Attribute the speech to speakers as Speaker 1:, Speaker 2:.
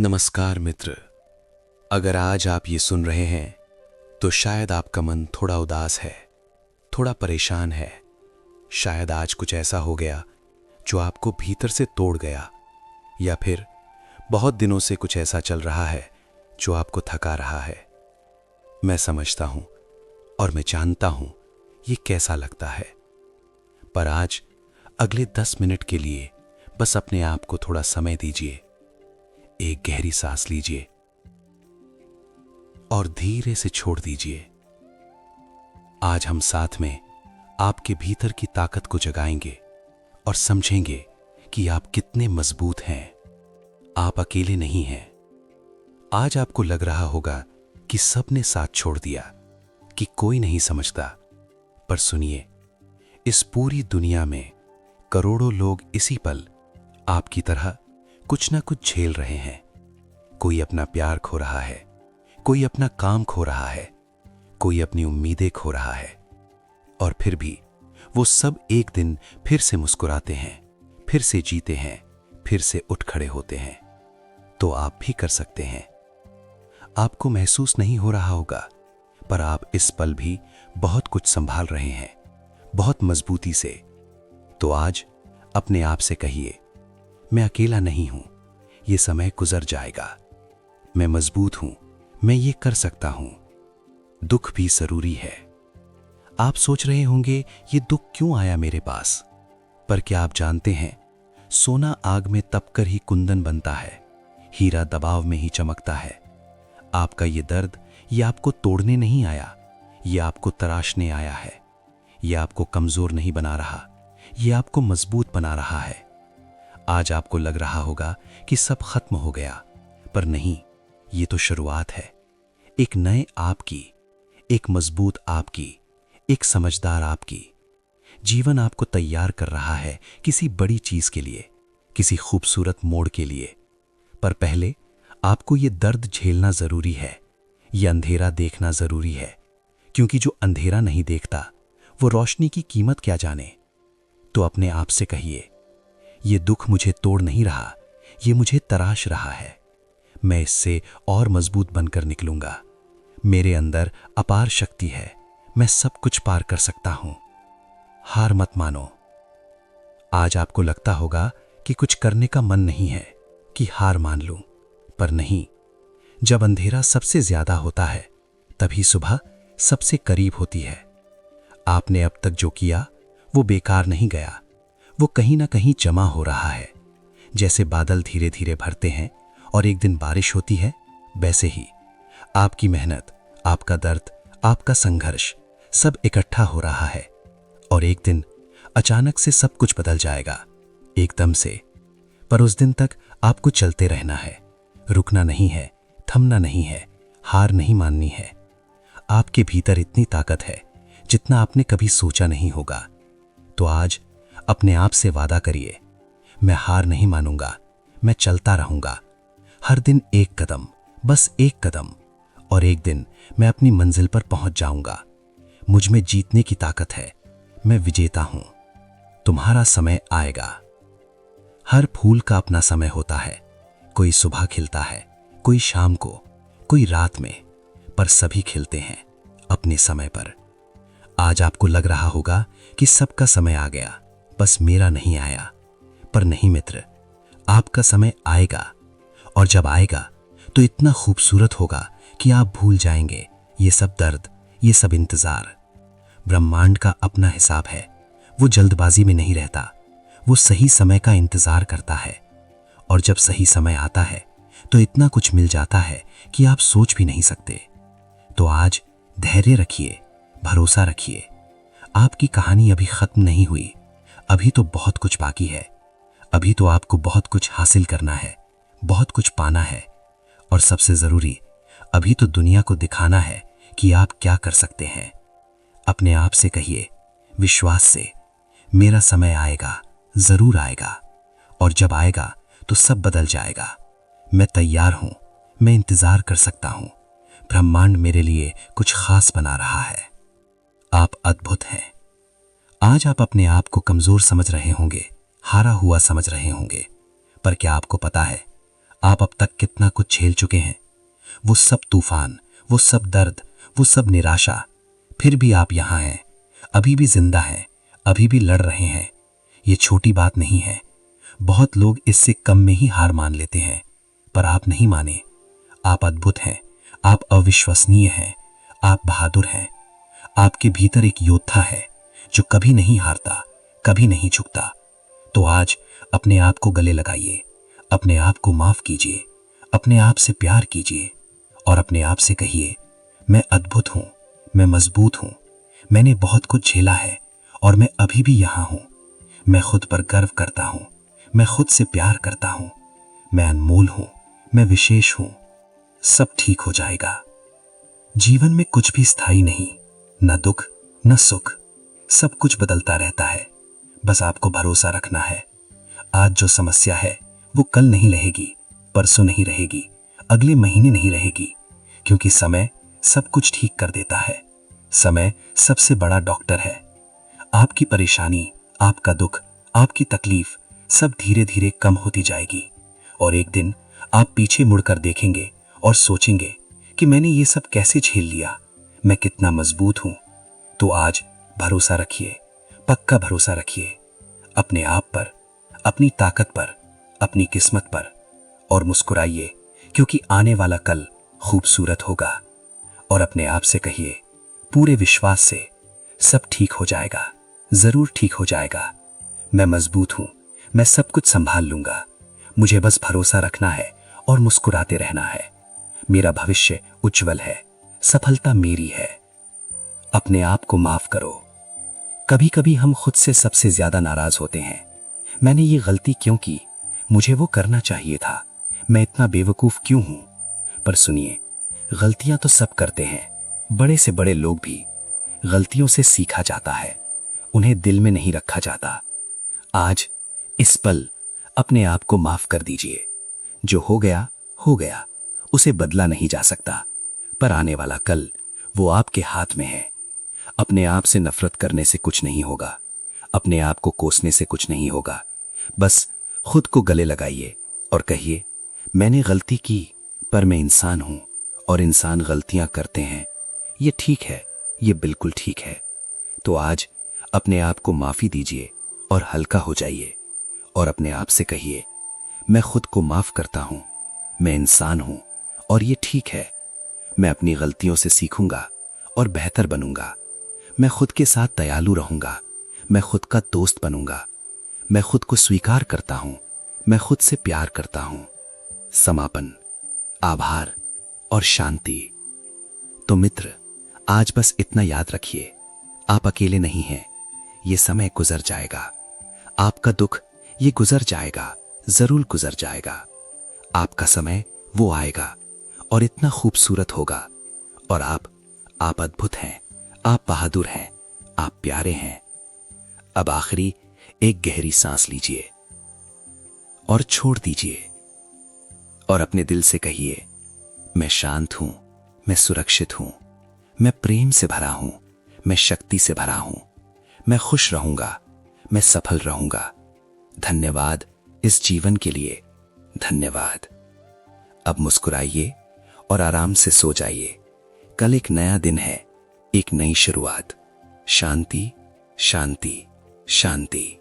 Speaker 1: नमस्कार मित्र। अगर आज आप ये सुन रहे हैं तो शायद आपका मन थोड़ा उदास है, थोड़ा परेशान है। शायद आज कुछ ऐसा हो गया जो आपको भीतर से तोड़ गया, या फिर बहुत दिनों से कुछ ऐसा चल रहा है जो आपको थका रहा है। मैं समझता हूं और मैं जानता हूं ये कैसा लगता है, पर आज अगले 10 मिनट के लिए बस अपने आप को थोड़ा समय दीजिए। एक गहरी सांस लीजिए और धीरे से छोड़ दीजिए। आज हम साथ में आपके भीतर की ताकत को जगाएंगे और समझेंगे कि आप कितने मजबूत हैं। आप अकेले नहीं हैं। आज आपको लग रहा होगा कि सबने साथ छोड़ दिया, कि कोई नहीं समझता, पर सुनिए, इस पूरी दुनिया में करोड़ों लोग इसी पल आपकी तरह कुछ ना कुछ झेल रहे हैं। कोई अपना प्यार खो रहा है, कोई अपना काम खो रहा है, कोई अपनी उम्मीदें खो रहा है, और फिर भी वो सब एक दिन फिर से मुस्कुराते हैं, फिर से जीते हैं, फिर से उठ खड़े होते हैं। तो आप भी कर सकते हैं। आपको महसूस नहीं हो रहा होगा, पर आप इस पल भी बहुत कुछ संभाल रहे हैं, बहुत मजबूती से। तो आज अपने आप से कहिए, मैं अकेला नहीं हूं, ये समय गुजर जाएगा। मैं मजबूत हूं, मैं ये कर सकता हूं। दुख भी जरूरी है। आप सोच रहे होंगे ये दुख क्यों आया मेरे पास, पर क्या आप जानते हैं, सोना आग में तपकर ही कुंदन बनता है, हीरा दबाव में ही चमकता है। आपका ये दर्द, ये आपको तोड़ने नहीं आया, ये आपको तराशने आया है। ये आपको कमजोर नहीं बना रहा, ये आपको मजबूत बना रहा है। आज आपको लग रहा होगा कि सब खत्म हो गया, पर नहीं, ये तो शुरुआत है। एक नए आपकी, एक मजबूत आपकी, एक समझदार आपकी। जीवन आपको तैयार कर रहा है किसी बड़ी चीज के लिए, किसी खूबसूरत मोड़ के लिए। पर पहले आपको ये दर्द झेलना जरूरी है, ये अंधेरा देखना जरूरी है, क्योंकि जो अंधेरा नहीं देखता वो रोशनी की कीमत क्या जाने। तो अपने आप से कहिए, ये दुख मुझे तोड़ नहीं रहा, ये मुझे तराश रहा है। मैं इससे और मजबूत बनकर निकलूंगा। मेरे अंदर अपार शक्ति है, मैं सब कुछ पार कर सकता हूं। हार मत मानो। आज आपको लगता होगा कि कुछ करने का मन नहीं है, कि हार मान लूं, पर नहीं। जब अंधेरा सबसे ज्यादा होता है, तभी सुबह सबसे करीब होती है। आपने अब तक जो किया वो बेकार नहीं गया, वो कहीं ना कहीं जमा हो रहा है। जैसे बादल धीरे धीरे भरते हैं और एक दिन बारिश होती है, वैसे ही आपकी मेहनत, आपका दर्द, आपका संघर्ष सब इकट्ठा हो रहा है, और एक दिन अचानक से सब कुछ बदल जाएगा, एकदम से। पर उस दिन तक आपको चलते रहना है, रुकना नहीं है, थमना नहीं है, हार नहीं माननी है। आपके भीतर इतनी ताकत है जितना आपने कभी सोचा नहीं होगा। तो आज अपने आप से वादा करिए, मैं हार नहीं मानूंगा, मैं चलता रहूंगा। हर दिन एक कदम, बस एक कदम, और एक दिन मैं अपनी मंजिल पर पहुंच जाऊंगा। मुझ में जीतने की ताकत है, मैं विजेता हूं। तुम्हारा समय आएगा। हर फूल का अपना समय होता है। कोई सुबह खिलता है, कोई शाम को, कोई रात में, पर सभी खिलते हैं अपने समय पर। आज आपको लग रहा होगा कि सबका समय आ गया, बस मेरा नहीं आया। पर नहीं मित्र, आपका समय आएगा, और जब आएगा तो इतना खूबसूरत होगा कि आप भूल जाएंगे ये सब दर्द, ये सब इंतजार। ब्रह्मांड का अपना हिसाब है, वो जल्दबाजी में नहीं रहता, वो सही समय का इंतजार करता है। और जब सही समय आता है तो इतना कुछ मिल जाता है कि आप सोच भी नहीं सकते। तो आज धैर्य रखिए, भरोसा रखिए। आपकी कहानी अभी खत्म नहीं हुई, अभी तो बहुत कुछ बाकी है। अभी तो आपको बहुत कुछ हासिल करना है, बहुत कुछ पाना है, और सबसे जरूरी, अभी तो दुनिया को दिखाना है कि आप क्या कर सकते हैं। अपने आप से कहिए, विश्वास से, मेरा समय आएगा, जरूर आएगा, और जब आएगा तो सब बदल जाएगा। मैं तैयार हूं, मैं इंतजार कर सकता हूं। ब्रह्मांड मेरे लिए कुछ खास बना रहा है। आप अद्भुत हैं। आज आप अपने आप को कमजोर समझ रहे होंगे, हारा हुआ समझ रहे होंगे, पर क्या आपको पता है, आप अब तक कितना कुछ झेल चुके हैं, वो सब तूफान, वो सब दर्द, वो सब निराशा, फिर भी आप यहां हैं, अभी भी जिंदा हैं, अभी भी लड़ रहे हैं। ये छोटी बात नहीं है। बहुत लोग इससे कम में ही हार मान लेते हैं, पर आप नहीं माने। आप अद्भुत हैं, आप अविश्वसनीय हैं, आप बहादुर हैं। आपके भीतर एक योद्धा है जो कभी नहीं हारता, कभी नहीं झुकता। तो आज अपने आप को गले लगाइए, अपने आप को माफ कीजिए, अपने आप से प्यार कीजिए और अपने आप से कहिए, मैं अद्भुत हूं, मैं मजबूत हूं, मैंने बहुत कुछ झेला है और मैं अभी भी यहां हूं। मैं खुद पर गर्व करता हूं, मैं खुद से प्यार करता हूं, मैं अनमोल हूं, मैं विशेष हूं। सब ठीक हो जाएगा। जीवन में कुछ भी स्थायी नहीं, न दुख न सुख, सब कुछ बदलता रहता है। बस आपको भरोसा रखना है। आज जो समस्या है वो कल नहीं रहेगी, परसों नहीं रहेगी, अगले महीने नहीं रहेगी, क्योंकि समय सब कुछ ठीक कर देता है। समय सबसे बड़ा डॉक्टर है। आपकी परेशानी, आपका दुख, आपकी तकलीफ सब धीरे धीरे कम होती जाएगी और एक दिन आप पीछे मुड़कर देखेंगे और सोचेंगे कि मैंने ये सब कैसे झेल लिया, मैं कितना मजबूत हूं। तो आज भरोसा रखिए, पक्का भरोसा रखिए अपने आप पर, अपनी ताकत पर, अपनी किस्मत पर और मुस्कुराइए, क्योंकि आने वाला कल खूबसूरत होगा। और अपने आप से कहिए पूरे विश्वास से, सब ठीक हो जाएगा, जरूर ठीक हो जाएगा। मैं मजबूत हूं, मैं सब कुछ संभाल लूंगा। मुझे बस भरोसा रखना है और मुस्कुराते रहना है। मेरा भविष्य उज्जवल है, सफलता मेरी है। अपने आप को माफ करो। कभी कभी हम खुद से सबसे ज्यादा नाराज होते हैं। मैंने ये गलती क्यों की, मुझे वो करना चाहिए था, मैं इतना बेवकूफ क्यों हूं। पर सुनिए, गलतियां तो सब करते हैं, बड़े से बड़े लोग भी। गलतियों से सीखा जाता है, उन्हें दिल में नहीं रखा जाता। आज इस पल अपने आप को माफ कर दीजिए। जो हो गया, उसे बदला नहीं जा सकता, पर आने वाला कल वो आपके हाथ में है। अपने आप से नफरत करने से कुछ नहीं होगा, अपने आप को कोसने से कुछ नहीं होगा। बस खुद को गले लगाइए और कहिए, मैंने गलती की, पर मैं इंसान हूं और इंसान गलतियां करते हैं। ये ठीक है, ये बिल्कुल ठीक है। तो आज अपने आप को माफी दीजिए और हल्का हो जाइए और अपने आप से कहिए, मैं खुद को माफ करता हूं, मैं इंसान हूं और ये ठीक है। मैं अपनी गलतियों से सीखूंगा और बेहतर बनूंगा। मैं खुद के साथ दयालु रहूंगा, मैं खुद का दोस्त बनूंगा। मैं खुद को स्वीकार करता हूं, मैं खुद से प्यार करता हूं। समापन, आभार और शांति। तो मित्र, आज बस इतना याद रखिए, आप अकेले नहीं हैं। ये समय गुजर जाएगा, आपका दुख ये गुजर जाएगा, जरूर गुजर जाएगा। आपका समय वो आएगा और इतना खूबसूरत होगा। और आप अद्भुत हैं, आप बहादुर हैं, आप प्यारे हैं। अब आखिरी एक गहरी सांस लीजिए और छोड़ दीजिए और अपने दिल से कहिए, मैं शांत हूं, मैं सुरक्षित हूं, मैं प्रेम से भरा हूं, मैं शक्ति से भरा हूं, मैं खुश रहूंगा, मैं सफल रहूंगा। धन्यवाद इस जीवन के लिए, धन्यवाद। अब मुस्कुराइए और आराम से सो जाइए। कल एक नया दिन है, एक नई शुरुआत। शांति, शांति, शांति।